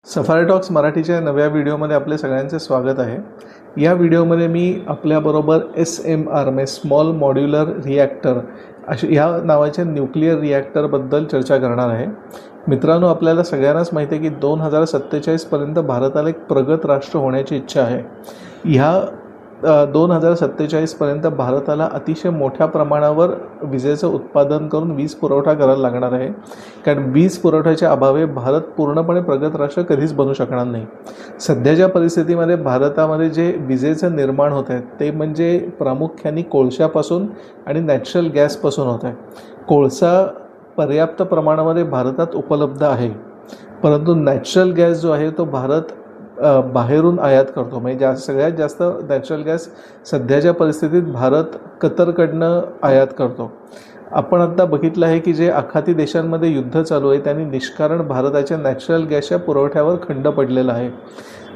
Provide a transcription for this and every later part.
Safari talks मराठीच्या नव्या व्हिडिओमध्ये आपले सगळ्यांचे स्वागत आहे। या व्हिडिओमध्ये मी आपल्याबरोबर SMR म्हणजे स्मॉल मॉड्युलर रिॲक्टर ह्या नावाच्या न्यूक्लिअर रिॲक्टरबद्दल चर्चा करणार आहे। मित्रांनो, आपल्याला सगळ्यांनाच माहिती आहे की 2047 पर्यंत भारताला एक प्रगत राष्ट्र होण्याची इच्छा आहे। ह्या 2047 पर्यंत भारताला अतिशय मोठ्या प्रमाणावर विजेचं उत्पादन करून वीज पुरवठा करायला लागणार आहे, कारण वीज पुरवठ्याच्या अभावी भारत पूर्णपणे प्रगत राष्ट्र कधीच बनू शकणार नाही। सध्याच्या परिस्थितीमध्ये भारतामध्ये जे विजेचं निर्माण होत आहे ते म्हणजे प्रामुख्याने कोळशापासून आणि नॅचरल गॅसपासून होत आहे। कोळसा पर्याप्त प्रमाणामध्ये भारतात उपलब्ध आहे, परंतु नॅचरल गॅस जो आहे तो भारत बाहेरून आयात करतो। म्हणजे सगळ्यात जास्त नॅचरल गॅस सध्याच्या परिस्थितीत भारत कतरकडनं आयात करतो। आपण आता बघितलं आहे की जे आखाती देशांमध्ये युद्ध चालू आहे त्यांनी निष्कारण भारताच्या नॅचरल गॅसच्या पुरवठ्यावर खंड पडलेला आहे।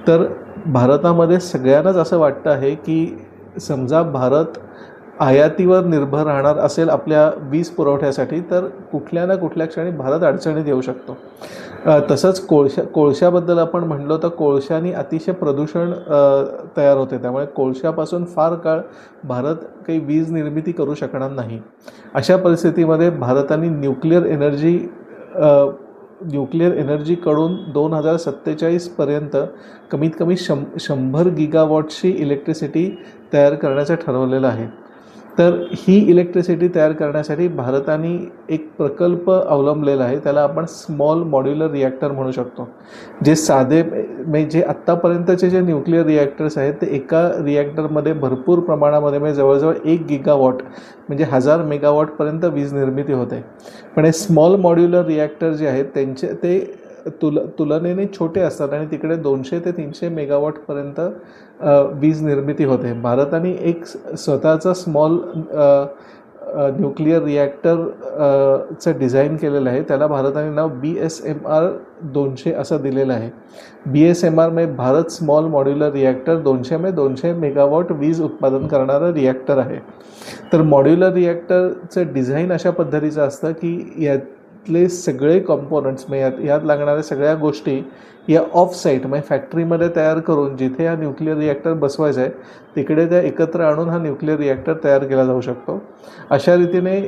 तर भारतामध्ये सगळ्यांनाच असं वाटतं आहे की समजा भारत आयातीवर निर्भर राहणार असेल आपल्या वीज पुरवठ्यासाठी तर कुठल्या ना कुठल्या क्षणी भारत अडचणीत येऊ शकतो। तसंच कोळशाबद्दल आपण म्हणलो तर कोळशाने अतिशय प्रदूषण तयार होते, त्यामुळे कोळशापासून फार काळ भारत काही वीज निर्मिती करू शकणार नाही। अशा परिस्थितीमध्ये भारताने न्यूक्लिअर एनर्जीकडून 2047 पर्यंत कमीत कमी 100 गिगावॉटची इलेक्ट्रिसिटी तयार करण्याचं ठरवलेलं आहे। तर ही इलेक्ट्रिसिटी तयार करण्यासाठी भारताने एक प्रकल्प अवलंबलेला आहे, त्याला आपण स्मॉल मॉड्युलर रिॲक्टर म्हणू शकतो। जे साधे म्हणजे आत्तापर्यंतचे जे न्यूक्लिअर रिॲक्टर्स आहेत ते एका रिॲक्टरमध्ये भरपूर प्रमाणामध्ये म्हणजे जवळजवळ 1 गिगावॉट म्हणजे 1000 मेगावॉटपर्यंत वीज निर्मिती होते। पण हे स्मॉल मॉड्युलर रिॲक्टर जे आहेत ते तुलनेने छोटे असतात आणि तिकडे 200 ते 300 मेगावॉटपर्यंत वीज निर्मिती होते। भारताने एक स्वतःचा स्मॉल न्यूक्लिअर रिॲक्टरचं डिझाईन केलेलं आहे, त्याला भारताने नाव BSMR 200 असं दिलेलं आहे। BSMR म्हणजे Bharat small modular reactor 200 megawatt वीज उत्पादन करणारं रिॲक्टर आहे। तर मॉड्युलर रिॲक्टरचं डिझाईन अशा पद्धतीचं असतं की यातले सगळे कॉम्पोनंट्स म्हणजे यात लागणाऱ्या सगळ्या गोष्टी या ऑफ साईट म्हणजे फॅक्टरीमध्ये तयार करून जिथे हा न्यूक्लिअर रिॲक्टर बसवायचा आहे तिकडे त्या एकत्र आणून हा न्यूक्लिअर रिॲक्टर तयार केला जाऊ शकतो। अशा रीतीने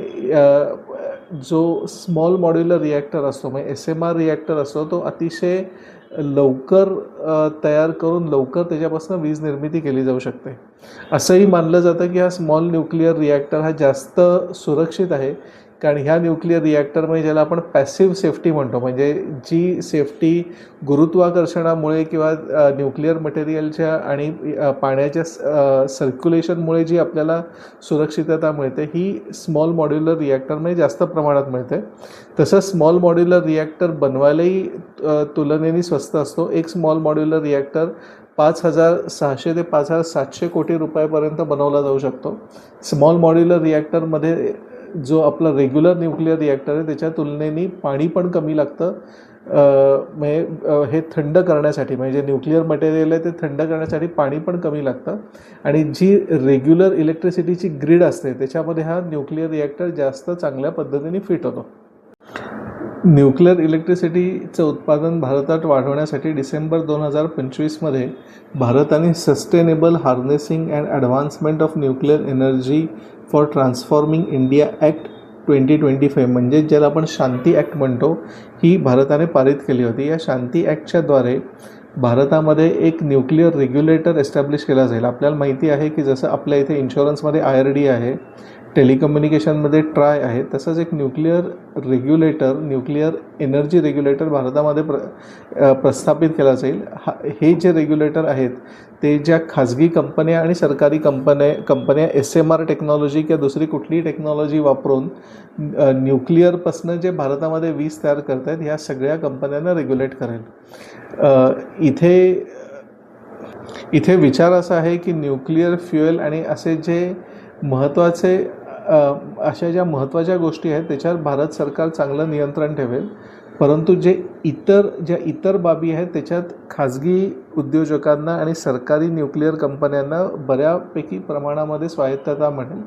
जो स्मॉल मॉड्युलर रिॲक्टर असतो म्हणजे SMR रिॲक्टर असतो तो अतिशय लवकर तयार करून लवकर त्याच्यापासून वीज निर्मिती केली जाऊ शकते। असंही मानलं जातं की हा स्मॉल न्यूक्लिअर रिॲक्टर हा जास्त सुरक्षित आहे, कारण ह्या न्यूक्लिअर रिॲक्टरमध्ये ज्याला आपण पॅसिव्ह सेफ्टी म्हणतो म्हणजे जी सेफ्टी गुरुत्वाकर्षणामुळे किंवा न्यूक्लिअर मटेरियलच्या आणि पाण्याच्या सर्क्युलेशनमुळे जी आपल्याला सुरक्षितता मिळते ही स्मॉल मॉड्युलर रिॲक्टरमध्ये जास्त प्रमाणात मिळते। तसंच स्मॉल मॉड्युलर रिॲक्टर बनवायलाही तुलनेने स्वस्त असतो। एक स्मॉल मॉड्युलर रिॲक्टर 5600 ते 5700 कोटी रुपयापर्यंत बनवला जाऊ शकतो। स्मॉल मॉड्युलर रिॲक्टरमध्ये जो आपला रेग्युलर न्यूक्लिअर रिॲक्टर आहे त्याच्या तुलनेने पाणी पण कमी लागतं, म्हणजे हे थंड करण्यासाठी म्हणजे जे न्यूक्लिअर मटेरियल आहे ते थंड करण्यासाठी पाणी पण कमी लागतं। आणि जी रेग्युलर इलेक्ट्रिसिटीची ग्रीड असते त्याच्यामध्ये हा न्यूक्लिअर रिॲक्टर जास्त चांगल्या पद्धतीने फिट होतो। न्यूक्लिअर इलेक्ट्रिसिटीचं उत्पादन भारतात वाढवण्यासाठी डिसेंबर 2025 भारताने sustainable harnessing and advancement of nuclear energy for transforming India act 2025 म्हणजे ज्याला आपण शांती ॲक्ट म्हणतो ही भारताने पारित केली होती। या शांती ॲक्टच्याद्वारे भारतामध्ये एक न्यूक्लिअर रेग्युलेटर एस्टॅब्लिश केला जाईल। आपल्याला माहिती आहे की जसं आपल्या इथे इन्शुरन्समध्ये IRD आहे, टेलिकम्युनिकेशनमध्ये ट्राय आहे, तसंच एक न्यूक्लिअर एनर्जी रेग्युलेटर भारतामध्ये प्रस्थापित केला जाईल। हे जे रेग्युलेटर आहेत ते ज्या खाजगी कंपन्या आणि सरकारी कंपन्या SMR टेक्नॉलॉजी किंवा दुसरी कुठलीही टेक्नॉलॉजी वापरून न्यूक्लिअरपासून जे भारतामध्ये वीज तयार करत आहेत ह्या सगळ्या कंपन्यांना रेग्युलेट करेल। इथे विचार असा आहे की न्यूक्लिअर फ्युएल आणि असे जे महत्त्वाचे अशा ज्या महत्त्वाच्या गोष्टी आहेत त्याच्यावर भारत सरकार चांगलं नियंत्रण ठेवेल, परंतु ज्या इतर बाबी आहेत त्याच्यात खाजगी उद्योजकांना आणि सरकारी न्यूक्लिअर कंपन्यांना बऱ्यापैकी प्रमाणामध्ये स्वायत्तता मिळेल।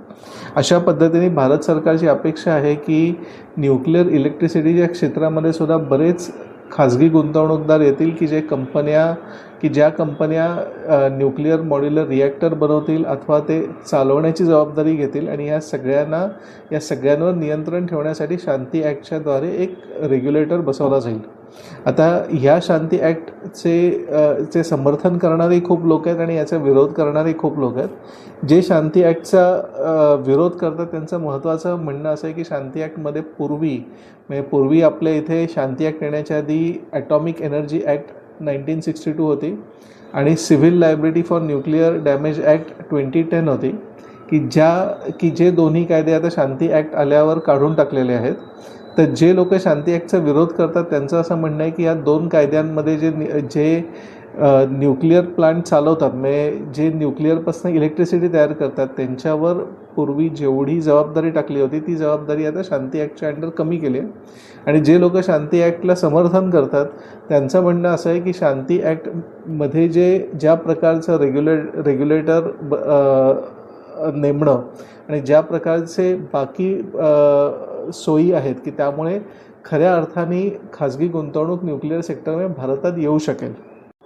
अशा पद्धतीने भारत सरकारची अपेक्षा आहे की न्यूक्लिअर इलेक्ट्रिसिटीच्या क्षेत्रामध्ये सुद्धा बरेच खाजगी गुंतवणूकदार येतील की ज्या कंपन्या न्यूक्लिअर मॉड्युलर रिॲक्टर बनवतील अथवा ते चालवण्याची जबाबदारी घेतील आणि या सगळ्यांवर नियंत्रण ठेवण्यासाठी शांती ॲक्टच्याद्वारे एक रेग्युलेटर बसवला जाईल. आता ह्या शांती ॲक्टचे समर्थन करणारे खूप लोक आहेत आणि याचा विरोध करणारे खूप लोक आहेत. जे शांती ॲक्टचा विरोध करतात त्यांचं महत्त्वाचं म्हणणं असं आहे की शांती ॲक्टमध्ये पूर्वी आपल्या इथे शांती ॲक्ट येण्याच्या आधी ॲटॉमिक एनर्जी ॲक्ट 1962 होती आणि civil liability for nuclear damage act 2010 होती की जे दोन्ही कायदे आता शांती ॲक्ट आल्यावर काढून टाकलेले आहेत. तर जे लोक शांती ॲक्टचा विरोध करतात त्यांचं असं म्हणणं आहे की या दोन कायद्यांमध्ये जे न्यूक्लिअर प्लांट चालवतात म्हणजे जे न्यूक्लिअरपासून इलेक्ट्रिसिटी तयार करतात त्यांच्यावर पूर्वी जेवढी जबाबदारी टाकली होती ती जबाबदारी आता शांती ॲक्टच्या अंडर कमी केली आहे. आणि जे लोक शांती ॲक्टला समर्थन करतात त्यांचं म्हणणं असं आहे की शांती ॲक्टमध्ये ज्या प्रकारचं रेग्युलेटर नेमणं आणि ज्या प्रकारचे बाकी सोयी आहेत की त्यामुळे खऱ्या अर्थाने खाजगी गुंतवणूक न्यूक्लिअर सेक्टरमध्ये भारतात येऊ शकेल.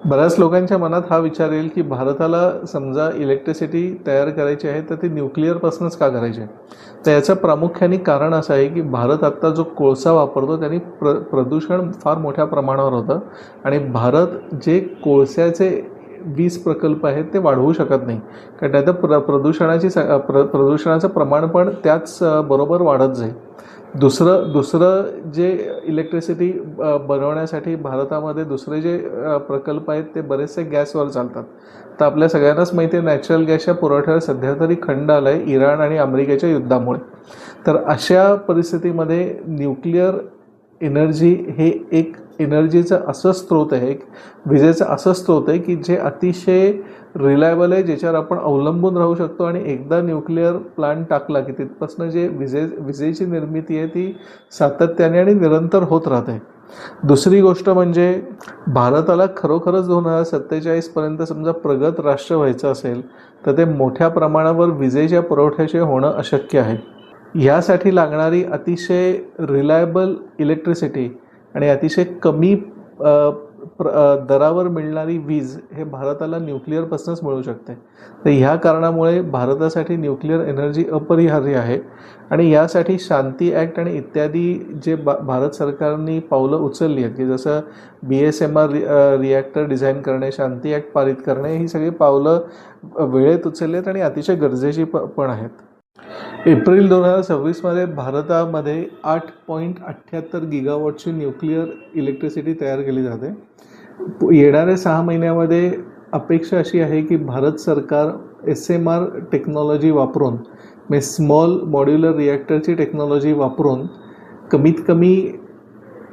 बऱ्याच लोकांच्या मनात हा विचार येईल की भारताला समजा इलेक्ट्रिसिटी तयार करायची आहे तर ती न्यूक्लिअरपासूनच का करायची आहे. तर याचं प्रामुख्याने कारण असं आहे की भारत आत्ता जो कोळसा वापरतो त्यांनी प्रदूषण फार मोठ्या प्रमाणावर होतं आणि भारत जे कोळशाचे वीज प्रकल्प आहेत ते वाढवू शकत नाही कारण त्यात प्रदूषणाचं प्रमाण पण त्याच बरोबर वाढत जाईल. दुसरं जे इलेक्ट्रिसिटी बनवण्यासाठी भारतामध्ये दुसरे जे प्रकल्प आहेत ते बरेचसे गॅसवर चालतात. तर आपल्या सगळ्यांनाच माहिती आहे नॅचरल गॅसच्या पुरवठ्यावर सध्या तरी खंड आला आहे इराण आणि अमेरिकेच्या युद्धामुळे. तर अशा परिस्थितीमध्ये न्यूक्लिअर एनर्जी हे एक एनर्जीचं असं स्रोत आहे, एक विजेचं असं स्रोत आहे की जे अतिशय रिलायबल आहे, ज्याच्यावर आपण अवलंबून राहू शकतो आणि एकदा न्यूक्लिअर प्लांट टाकला की तिथपासून जे विजेची निर्मिती आहे ती सातत्याने आणि निरंतर होत राहते. दुसरी गोष्ट म्हणजे भारताला खरोखरच 2047पर्यंत समजा प्रगत राष्ट्र व्हायचं असेल तर ते मोठ्या प्रमाणावर विजेच्या पुरवठ्याचे होणं अशक्य आहे. यासाठी लागणारी अतिशय रिलायबल इलेक्ट्रिसिटी आणि अतिशय कमी दरावर मिळणारी वीज हे भारताला न्यूक्लिअरपासूनच मिळू शकते. तर ह्या कारणामुळे भारतासाठी न्यूक्लिअर एनर्जी अपरिहार्य आहे आणि यासाठी शांती ॲक्ट आणि इत्यादी जे भारत सरकारने पावलं उचलली आहेत की जसं BSMR रिॲक्टर डिझाईन करणे, शांती ॲक्ट पारित करणे ही सगळी पावलं वेळेत उचलली आहेत आणि अतिशय गरजेची पण आहेत. एप्रिल 2026मध्ये भारतामध्ये 8.78 गिगावॉटची न्यूक्लिअर इलेक्ट्रिसिटी तयार केली जाते. येणाऱ्या 6 महिन्यामध्ये अपेक्षा अशी आहे की भारत सरकार SMR टेक्नॉलॉजी वापरून म्हणजे स्मॉल मॉड्युलर रिॲक्टरची टेक्नॉलॉजी वापरून कमीत कमी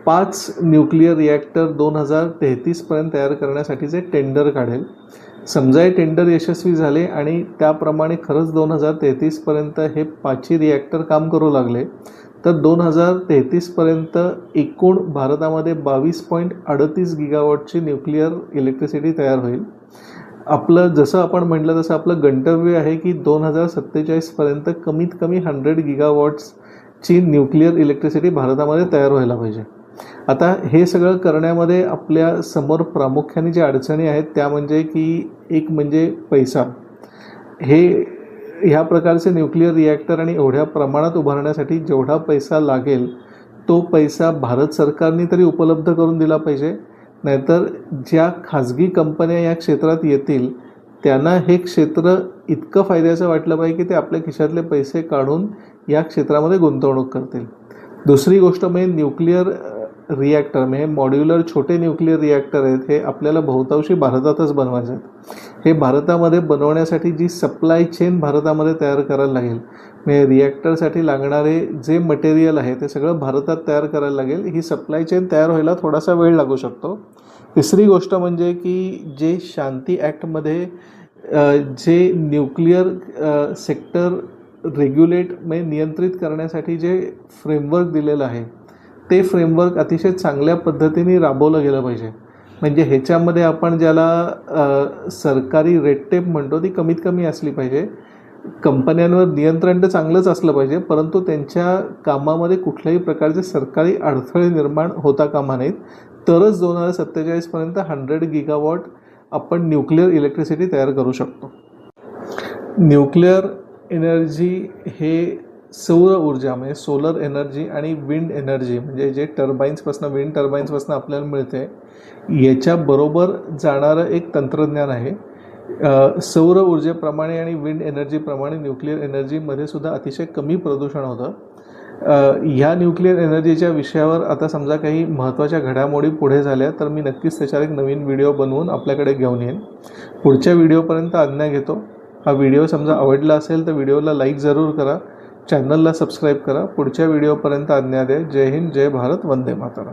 5 न्यूक्लिअर रिॲक्टर 2033पर्यंत तयार करण्यासाठीचे टेंडर काढेल. समजा हे टेंडर यशस्वी झाले आणि त्याप्रमाणे खरंच 2033पर्यंत हे 5 रिॲक्टर काम करू लागले तर 2033पर्यंत एकूण भारतामध्ये 22.38 गिगावॉटची न्यूक्लिअर इलेक्ट्रिसिटी तयार होईल. जसं आपण म्हटलं तसं आपलं गंतव्य आहे की 2047पर्यंत कमीत कमी 100 गिगावॉट्सची न्यूक्लिअर इलेक्ट्रिसिटी भारतामध्ये तयार व्हायला पाहिजे. आता हे सगळं करण्यामध्ये आपल्या समोर प्रामुख्याने ज्या अडचणी आहेत त्या म्हणजे की एक म्हणजे पैसा. ह्या प्रकारचे न्यूक्लिअर रिॲक्टर आणि एवढ्या प्रमाणात उभारण्यासाठी जेवढा पैसा लागेल तो पैसा भारत सरकारने तरी उपलब्ध करून दिला पाहिजे. नाहीतर ज्या खाजगी कंपन्या या क्षेत्रात येतील त्यांना हे क्षेत्र इतकं फायद्याचं वाटलं पाहिजे की ते आपल्या खिशातले पैसे काढून या क्षेत्रामध्ये गुंतवणूक करतील. दुसरी गोष्ट म्हणजे न्यूक्लिअर रिॲक्टर म्हणजे मॉड्युलर छोटे न्यूक्लिअर रिॲक्टर आहेत हे आपल्याला बहुतांशी भारतातच बनवायचे आहेत. हे भारतामध्ये बनवण्यासाठी जी सप्लाय चेन भारतामध्ये तयार करायला लागेल म्हणजे रिॲक्टरसाठी लागणारे जे मटेरियल आहे ते सगळं भारतात तयार करायला लागेल. ही सप्लाय चेन तयार व्हायला थोडासा वेळ लागू शकतो. तिसरी गोष्ट म्हणजे की जे शांती ॲक्टमध्ये जे न्यूक्लिअर सेक्टर रेग्युलेट म्हणजे नियंत्रित करण्यासाठी जे फ्रेमवर्क दिलेलं आहे ते फ्रेमवर्क अतिशय चांगल्या पद्धतीने राबवलं गेलं पाहिजे. म्हणजे ह्याच्यामध्ये आपण ज्याला सरकारी रेड टेप म्हणतो ती कमीत कमी असली पाहिजे. कंपन्यांवर नियंत्रण तर चांगलंच असलं पाहिजे परंतु त्यांच्या कामामध्ये कुठल्याही प्रकारचे सरकारी अडथळे निर्माण होता कामा नाहीत. तरच 2047पर्यंत 100 गिगावॉट आपण न्यूक्लिअर इलेक्ट्रिसिटी तयार करू शकतो. न्यूक्लिअर एनर्जी हे सौर ऊर्जा म्हणजे सोलर एनर्जी आणि विंड एनर्जी म्हणजे जे विंड टर्बाईन्सपासून आपल्याला मिळते याच्याबरोबर जाणारं एक तंत्रज्ञान आहे. सौर ऊर्जेप्रमाणे आणि विंड एनर्जीप्रमाणे न्यूक्लिअर एनर्जीमध्ये सुद्धा अतिशय कमी प्रदूषण होतं. ह्या न्यूक्लिअर एनर्जीच्या विषयावर आता समजा काही महत्त्वाच्या घडामोडी पुढे झाल्या तर मी नक्कीच त्याच्यावर एक नवीन व्हिडिओ बनवून आपल्याकडे घेऊन येईन. पुढच्या व्हिडिओपर्यंत आज्ञा घेतो. हा व्हिडिओ समजा आवडला असेल तर व्हिडिओला लाईक जरूर करा, चॅनलला सबस्क्राईब करा. पुढच्या व्हिडिओपर्यंत आज्ञा द्या. जय हिंद, जय भारत, वंदे मातरम.